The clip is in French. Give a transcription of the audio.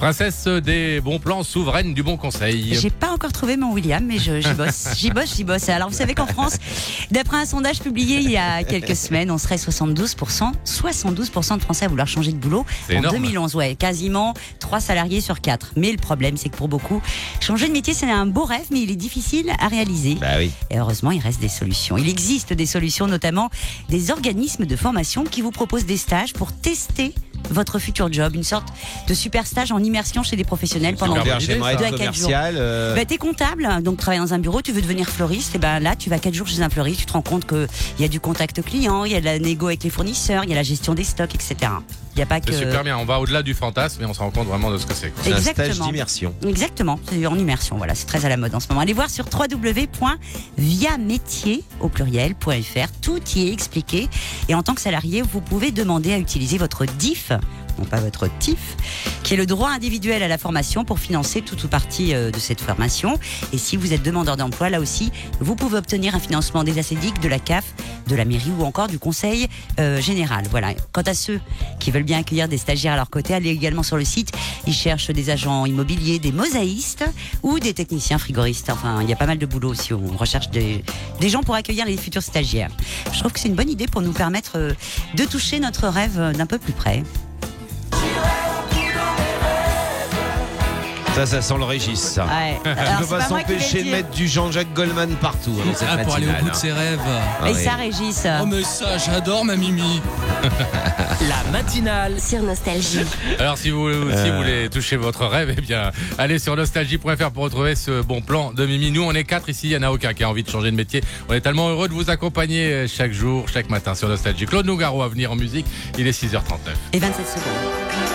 Princesse des bons plans, souveraine du bon conseil. J'ai pas encore trouvé mon William, mais j'y bosse. J'y bosse. Alors, vous savez qu'en France, d'après un sondage publié il y a quelques semaines, on serait 72% de Français à vouloir changer de boulot C'est en énorme. 2011. Ouais, quasiment 3 salariés sur 4. Mais le problème, c'est que pour beaucoup, changer de métier, c'est un beau rêve, mais il est difficile à réaliser. Bah oui. Et heureusement, il reste des solutions. Il existe des solutions, notamment des organismes de formation qui vous proposent des stages pour tester votre futur job, une sorte de super stage en immersion chez des professionnels pendant Super Bien, bonne idée, j'aimerais ça. être 2 à 4 jours. commercial. T'es comptable, donc travailler dans un bureau, tu veux devenir fleuriste, et ben là tu vas 4 jours chez un fleuriste, tu te rends compte qu'il y a du contact client, il y a de la négo avec les fournisseurs, il y a la gestion des stocks, etc. Il n'y a pas que... C'est super bien, on va au-delà du fantasme et on se rend compte vraiment de ce que c'est, quoi. C'est un stage Exactement. d'immersion. Exactement, c'est en immersion, voilà, c'est très à la mode en ce moment. Allez voir sur www.viamétier au pluriel.fr, tout y est expliqué. Et en tant que salarié, vous pouvez demander à utiliser votre DIF, non pas votre TIF, qui est le droit individuel à la formation pour financer toute ou partie de cette formation. Et si vous êtes demandeur d'emploi, là aussi, vous pouvez obtenir un financement des ACDIC, de la CAF, de la mairie ou encore du conseil général. Voilà. Quant à ceux qui veulent bien accueillir des stagiaires à leur côté, allez également sur le site. Ils cherchent des agents immobiliers, des mosaïstes ou des techniciens frigoristes. Enfin, il y a pas mal de boulot aussi. On recherche des gens pour accueillir les futurs stagiaires. Je trouve que c'est une bonne idée pour nous permettre de toucher notre rêve d'un peu plus près. Ça sent le Régis, ça. Ouais. On Alors, ne c'est peut pas pas moi qui vais s'empêcher le de dire. mettre du Jean-Jacques Goldman partout dans cette Pour aller au matinale. bout de ses rêves. Ah Et oui. ça, Régis. Oh mais ça, j'adore ma Mimi. La matinale sur Nostalgie. Alors si vous aussi voulez toucher votre rêve, eh bien allez sur nostalgie.fr pour retrouver ce bon plan de Mimi. Nous on est 4 ici, il n'y en a aucun qui a envie de changer de métier. On est tellement heureux de vous accompagner chaque jour, chaque matin sur Nostalgie. Claude Nougaro à venir en musique, il est 6h39. Et 27 secondes.